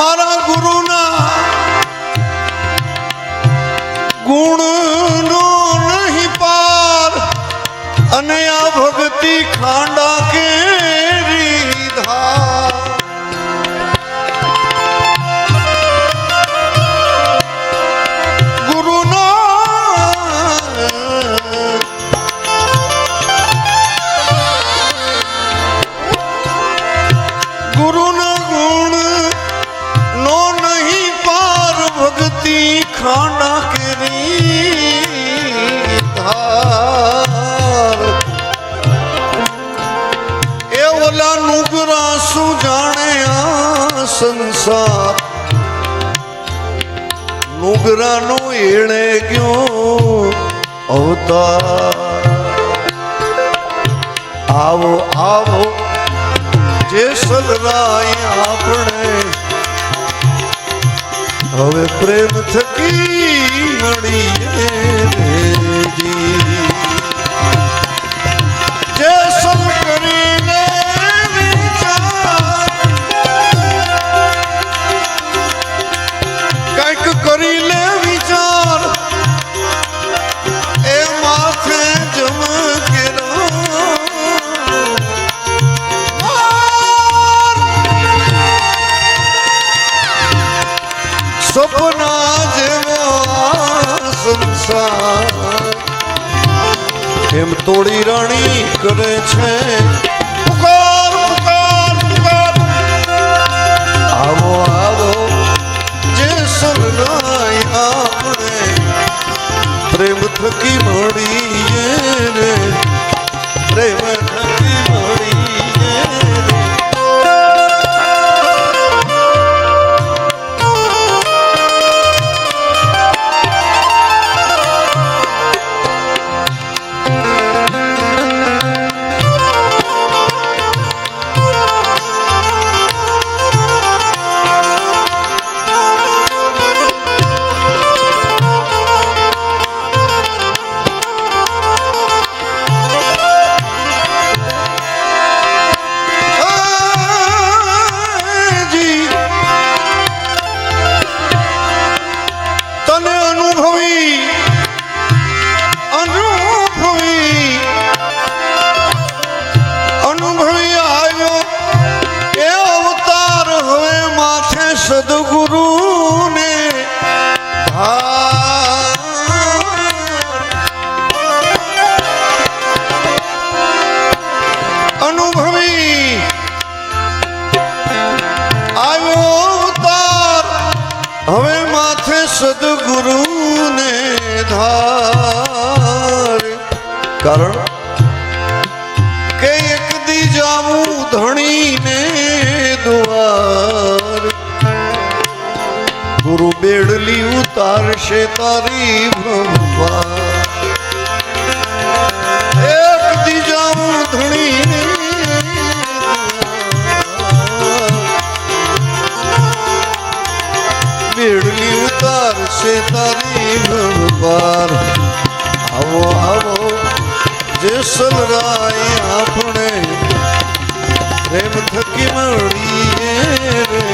મારા ગુરુના ગુણનો નહીં પાર અને આ ભક્તિ ખાંડા કેરી ધાર ખાંડા કેરી ધાર એ ઓલા નુગરા શું જાણે આ સંસાર નુગરાનો એણે ગયો અવતાર આવો આવો જેસલરાય આપણે હવે પ્રેમ થકી મળીએ રેજી જેસલ કરીને વિચાર કંઈક કરી લે વિચાર એ માથે જમકેરા સપના જેવો સંસાર એમ તોડી રાણી કરે છે પુકાર પુકાર પુકાર આવો આવો જે સલનાય આપણે પ્રેમ થકી મળીએ રે પ્રેમ થકી મળીએ રે સદગુરુ ને અનુભવી આવ્યો અવતાર હવે માથે સદગુરુ ને ધાર કારણ કે એક દી જાવું ધણીને દ્વાર ગુરુ બેડલી ઉતારશે તારી ભગવાન એક દીજાવું ધણી બેડલી ઉતારશે તારી ભગવાન આવો આવો જેસલરાય આપણે પ્રેમ થકી મળીએ રે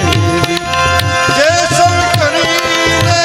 જેસલ કરીને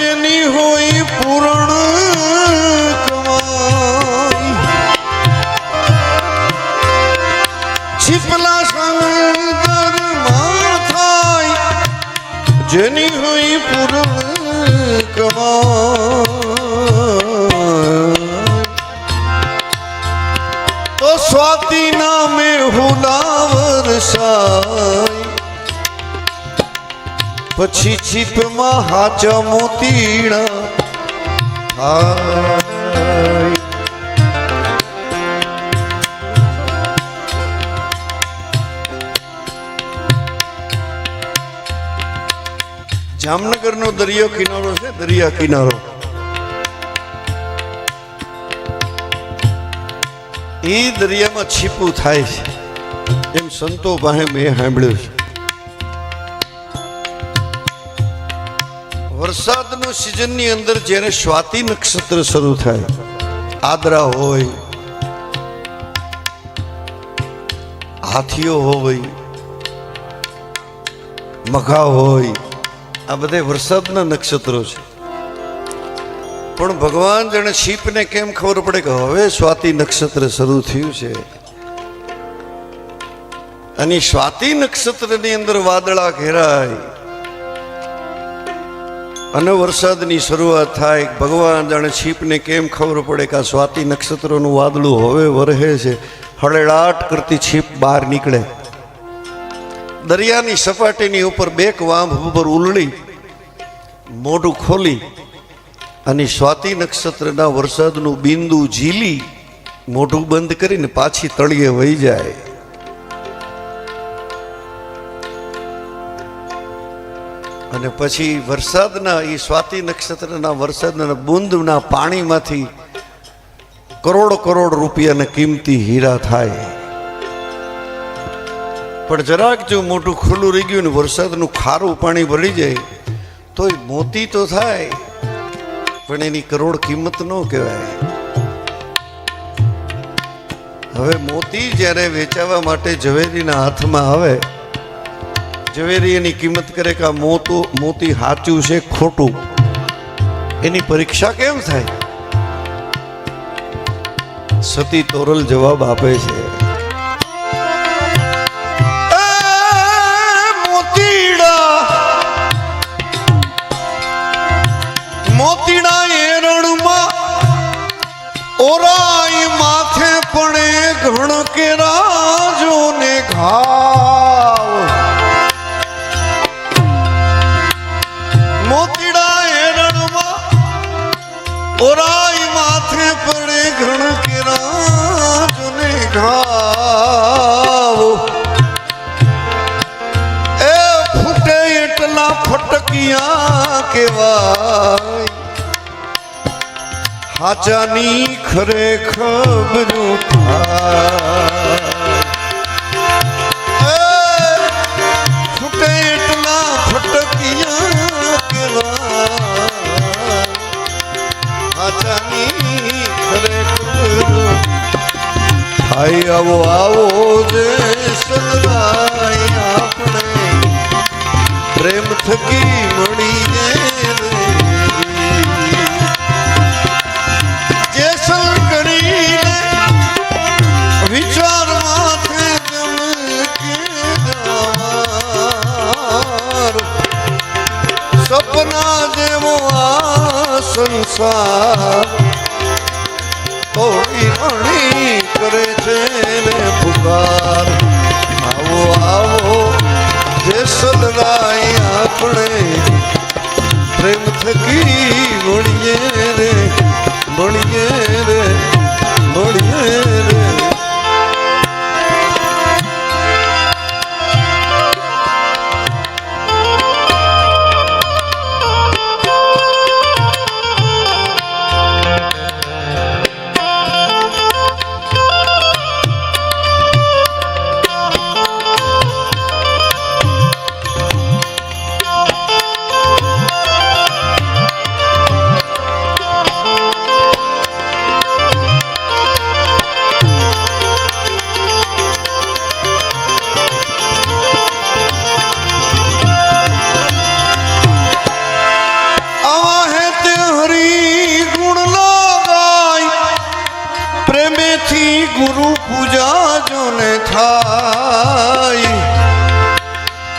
જેની હોય પૂરણ કમાઈ છીપલા સમંદરમાં થાય જેની હોય પૂરણ કમાઈ તો સ્વાતિ નામે હુલાવર સાય પછી છીપમાં હાચા મોતીડા થાય જામનગરનો દરિયો કિનારો છે દરિયા કિનારો એ દરિયામાં છીપું થાય છે એમ સંતો પાસે મેં સાંભળ્યું છે વરસાદનો સિઝનની અંદર જ્યારે સ્વાતિ નક્ષત્ર શરૂ થાય આદરા હોય હાથીઓ હોય મઘા હોય આ બધા વરસાદના નક્ષત્રો છે પણ ભગવાન જાણે છીપને કેમ ખબર પડે કે હવે સ્વાતિ નક્ષત્ર શરૂ થયું છે અને સ્વાતિ નક્ષત્રની અંદર વાદળા ઘેરાય અને વરસાદની શરૂઆત થાય ભગવાન જાણે છીપને કેમ ખબર પડે કે આ સ્વાતિ નક્ષત્રનું વાદળું હવે વરહે છે હળેળાટ કરતી છીપ બહાર નીકળે દરિયાની સપાટીની ઉપર બેક વાંભ ઉપર ઉલળી મોઢું ખોલી અને સ્વાતિ નક્ષત્રના વરસાદનું બિંદુ ઝીલી મોઢું બંધ કરીને પાછી તળિયે વહી જાય અને પછી વરસાદના એ સ્વાતિ નક્ષત્રના વરસાદના બુંદના પાણીમાંથી કરોડ કરોડ રૂપિયાના કિંમતી હીરા થાય પણ જરાક જો મોટું ખુલ્લું રહી ગયું ને વરસાદનું ખારું પાણી ભરી જાય તો મોતી તો થાય પણ એની કરોડ કિંમત ન કહેવાય હવે મોતી જ્યારે વેચાવા માટે ઝવેરીના હાથમાં આવે ઝવેરી એની કિંમત કરે કે આ મોતી સાચું છે ખોટું એની પરીક્ષા કેમ થાય સતી તોરલ જવાબ આપે છે મોતીડા એરણમાં ઓરાઈ માથે પડે ઘણ કે રાજો ને ઘાવ મોતીડા એરણમાં ઓરાઈ માથે પડે ઘણ કે રાજો ને ઘાવ એ ફૂટે એટલા ફટકિયા કેવાય હાચાની ખરે ખબરું ફૂટે એટલા ફટકિયા કેવાય હાચાની ખરે ખબરું થાય આવો આવો જે સદાય આપણે પ્રેમ થકી મળીએ જેસલ કરીને વિચાર માથે સપના જેવો આ સંસાર તોડી અણી કરે છે ને પુકાર આવો આવો જેસલરાય આપણે પ્રેમ થકી મળીએ રે મળીએ રે મળીએ રે ગુરુ પૂજા જોને થાય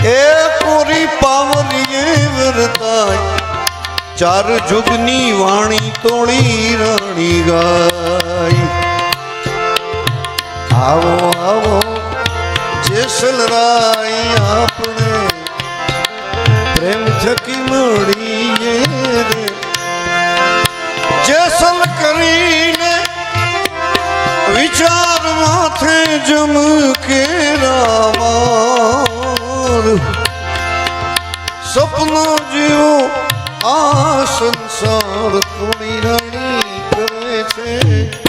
એ કોરી પાવલીએ વરતાય ચાર જુગની વાણી તોડી રાણી ગાય આવો આવો જેસલરાય આપણે પ્રેમ થકી મળીએ રે જેસલ કરીને વિચાર માથે જમકે રામાર સપના જેવો આ સંસાર થોડી રાણી કરે છે